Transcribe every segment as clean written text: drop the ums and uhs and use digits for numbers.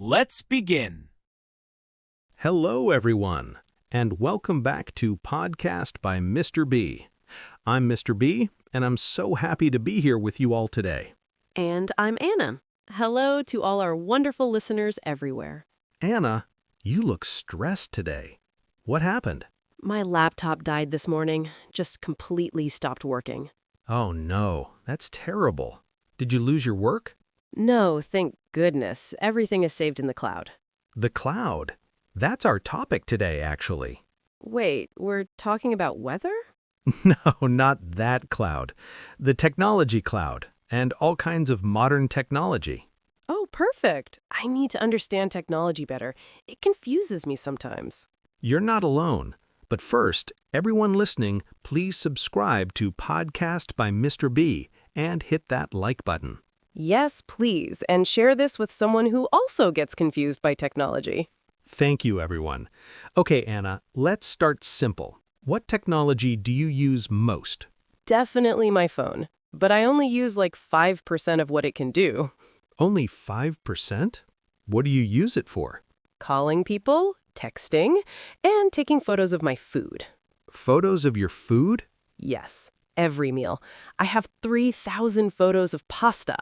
Let's begin. Hello, everyone, and welcome back to Podcast by Mr. B. I'm Mr. B, and I'm so happy to be here with you all today. And I'm Anna. Hello to all our wonderful listeners everywhere. Anna, you look stressed today. What happened? My laptop died this morning, just completely stopped working. Oh no, that's terrible. Did you lose your work? No, thank goodness. Everything is saved in the cloud. The cloud. That's our topic today, actually. Wait, we're talking about weather? No, not that cloud. The technology cloud, and all kinds of modern technology. Oh, perfect. I need to understand technology better. It confuses me sometimes. You're not alone. But first, everyone listening, please subscribe to Podcast by Mr. B and hit that like button. Yes, please, and share this with someone who also gets confused by technology. Thank you, everyone. Okay, Anna, let's start simple. What technology do you use most? Definitely my phone, but I only use like 5% of what it can do. Only 5%? What do you use it for? Calling people, texting, and taking photos of my food. Photos of your food? Yes, every meal. I have 3,000 photos of pasta.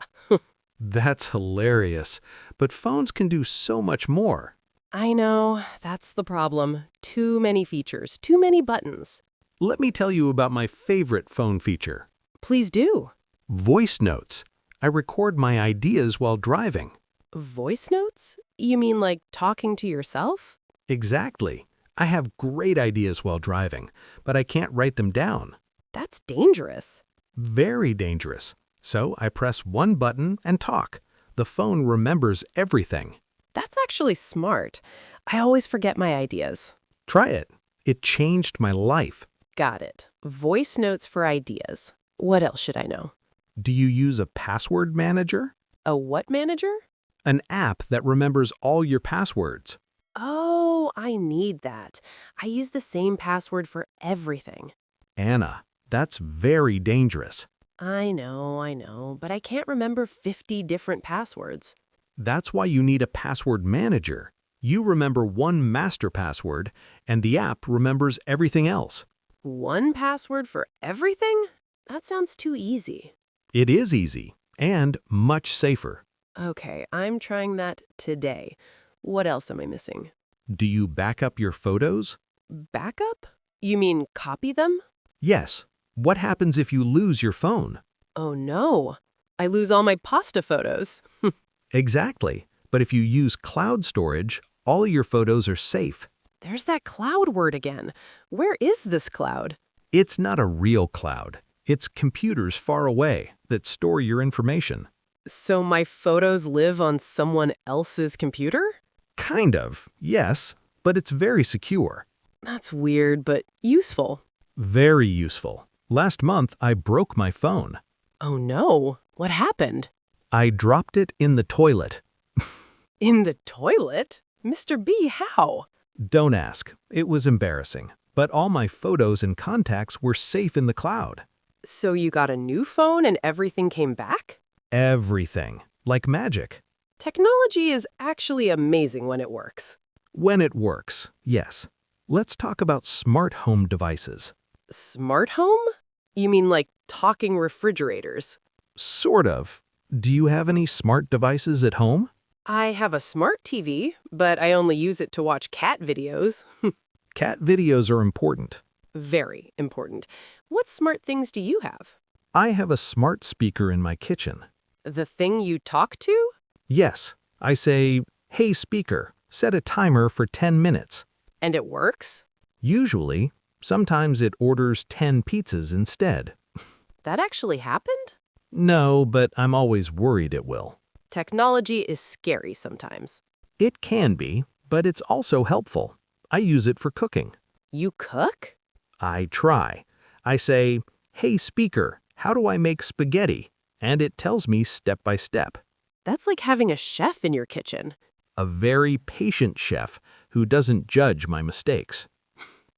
That's hilarious. But phones can do so much more. I know, that's the problem. Too many features, too many buttons. Let me tell you about my favorite phone feature. Please do. Voice notes. I record my ideas while driving. Voice notes? You mean like talking to yourself? Exactly. I have great ideas while driving, but I can't write them down. That's dangerous. Very dangerous. So I press one button and talk. The phone remembers everything. That's actually smart. I always forget my ideas. Try it. It changed my life. Got it. Voice notes for ideas. What else should I know? Do you use a password manager? A what manager? An app that remembers all your passwords. Oh, I need that. I use the same password for everything. Anna, that's very dangerous. I know, but I can't remember 50 different passwords. That's why you need a password manager. You remember one master password, and the app remembers everything else. One password for everything? That sounds too easy. It is easy and much safer. Okay, I'm trying that today. What else am I missing? Do you back up your photos? Backup? You mean copy them? Yes. What happens if you lose your phone? Oh no, I lose all my pasta photos. Exactly. But if you use cloud storage, all your photos are safe. There's that cloud word again. Where is this cloud? It's not a real cloud. It's computers far away that store your information. So my photos live on someone else's computer? Kind of, yes, but it's very secure. That's weird, but useful. Very useful. Last month, I broke my phone. Oh no, what happened? I dropped it in the toilet. In the toilet? Mr. B, how? Don't ask. It was embarrassing. But all my photos and contacts were safe in the cloud. So you got a new phone and everything came back? Everything. Like magic. Technology is actually amazing when it works. When it works, yes. Let's talk about smart home devices. Smart home? You mean like talking refrigerators? Sort of. Do you have any smart devices at home? I have a smart TV, but I only use it to watch cat videos. Cat videos are important. Very important. What smart things do you have? I have a smart speaker in my kitchen. The thing you talk to? Yes, I say, "Hey speaker, set a timer for 10 minutes." And it works? Usually, sometimes it orders 10 pizzas instead. That actually happened? No, but I'm always worried it will. Technology is scary sometimes. It can be, but it's also helpful. I use it for cooking. You cook? I try. I say, "Hey speaker, how do I make spaghetti?" And it tells me step by step. That's like having a chef in your kitchen. A very patient chef who doesn't judge my mistakes.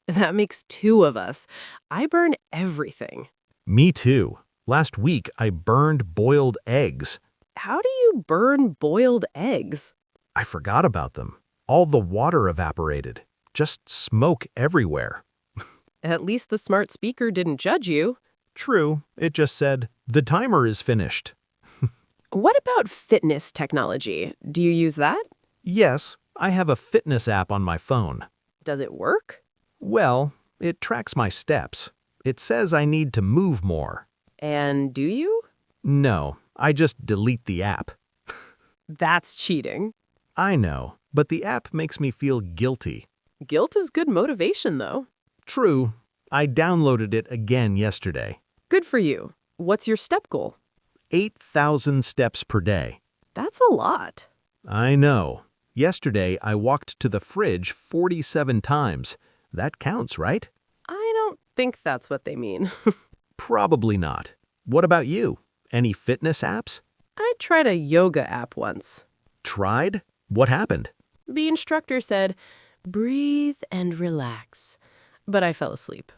That makes two of us. I burn everything. Me too. Last week, I burned boiled eggs. How do you burn boiled eggs? I forgot about them. All the water evaporated. Just smoke everywhere. At least the smart speaker didn't judge you. True, it just said, "The timer is finished." What about fitness technology? Do you use that? Yes, I have a fitness app on my phone. Does it work? Well, it tracks my steps. It says I need to move more. And do you? No, I just delete the app. That's cheating. I know, but the app makes me feel guilty. Guilt is good motivation, though. True, I downloaded it again yesterday. Good for you. What's your step goal? 8,000 steps per day. That's a lot. I know. Yesterday, I walked to the fridge 47 times. That counts, right? I don't think that's what they mean. Probably not. What about you? Any fitness apps? I tried a yoga app once. Tried? What happened? The instructor said, "Breathe and relax." But I fell asleep.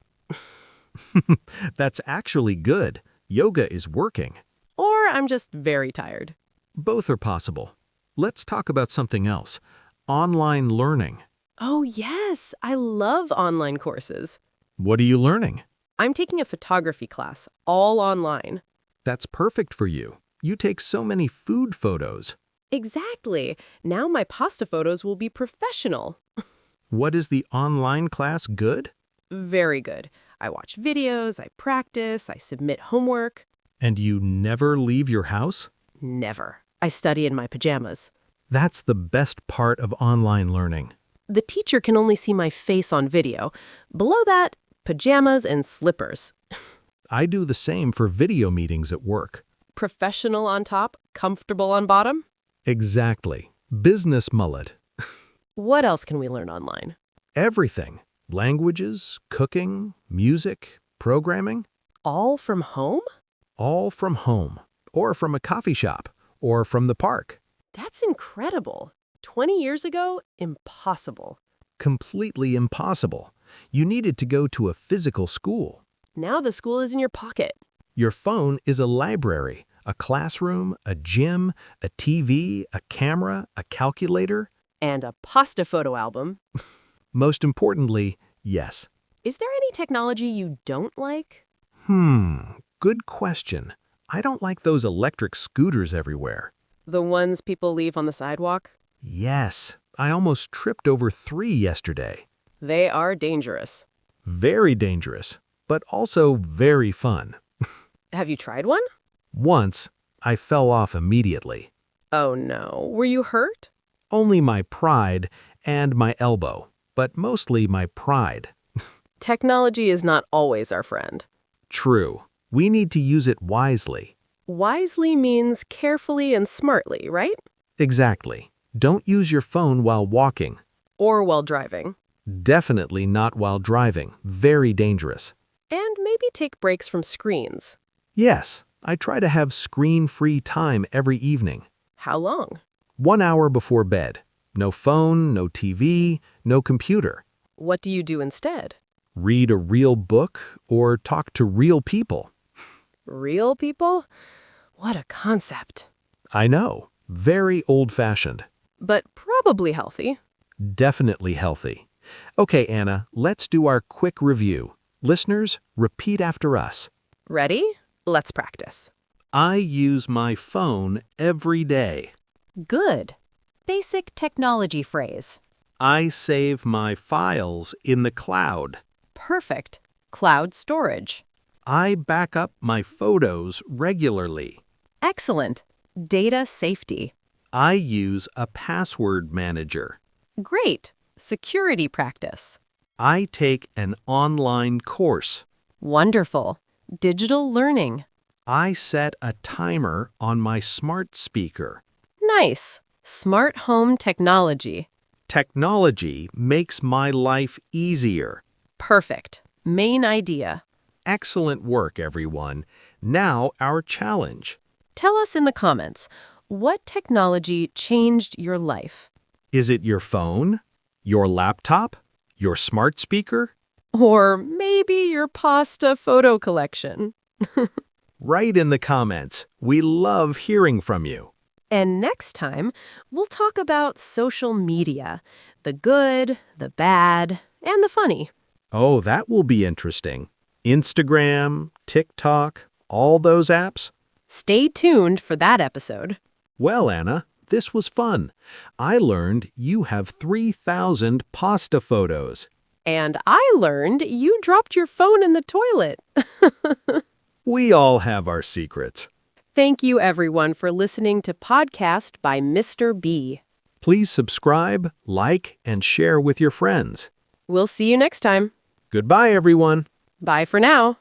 That's actually good. Yoga is working. Or I'm just very tired. Both are possible. Let's talk about something else. Online learning. Oh, yes. I love online courses. What are you learning? I'm taking a photography class, all online. That's perfect for you. You take so many food photos. Exactly. Now my pasta photos will be professional. What is the online class good? Very good. I watch videos, I practice, I submit homework. And you never leave your house? Never. I study in my pajamas. That's the best part of online learning. The teacher can only see my face on video. Below that, pajamas and slippers. I do the same for video meetings at work. Professional on top, comfortable on bottom. Exactly. Business mullet. What else can we learn online? Everything. Languages, cooking, music, programming. All from home? All from home. Or from a coffee shop. Or from the park. That's incredible. 20 years ago, impossible. Completely impossible. You needed to go to a physical school. Now the school is in your pocket. Your phone is a library, a classroom, a gym, a TV, a camera, a calculator. And a pasta photo album. Most importantly, yes. Is there any technology you don't like? Good question. I don't like those electric scooters everywhere. The ones people leave on the sidewalk? Yes, I almost tripped over 3 yesterday. They are dangerous. Very dangerous, but also very fun. Have you tried one? Once, I fell off immediately. Oh no. Were you hurt? Only my pride and my elbow, but mostly my pride. Technology is not always our friend. True. We need to use it wisely. Wisely means carefully and smartly, right? Exactly. Don't use your phone while walking. Or while driving. Definitely not while driving. Very dangerous. And maybe take breaks from screens. Yes, I try to have screen-free time every evening. How long? 1 hour before bed. No phone, no TV, no computer. What do you do instead? Read a real book or talk to real people. Real people? What a concept. I know. Very old-fashioned. But probably healthy. Definitely healthy. Okay, Anna, let's do our quick review. Listeners, repeat after us. Ready? Let's practice. I use my phone every day. Good. Basic technology phrase. I save my files in the cloud. Perfect. Cloud storage. I back up my photos regularly. Excellent. Data safety. I use a password manager. Great. Security practice. I take an online course. Wonderful. Digital learning. I set a timer on my smart speaker. Nice. Smart home technology. Technology makes my life easier. Perfect. Main idea. Excellent work, everyone. Now our challenge. Tell us in the comments, what technology changed your life? Is it your phone? Your laptop? Your smart speaker? Or maybe your pasta photo collection. Write in the comments. We love hearing from you. And next time, we'll talk about social media, the good, the bad, and the funny. Oh, that will be interesting. Instagram, TikTok, all those apps? Stay tuned for that episode. Well, Anna, this was fun. I learned you have 3,000 pasta photos. And I learned you dropped your phone in the toilet. We all have our secrets. Thank you, everyone, for listening to Podcast by Mr. B. Please subscribe, like, and share with your friends. We'll see you next time. Goodbye, everyone. Bye for now.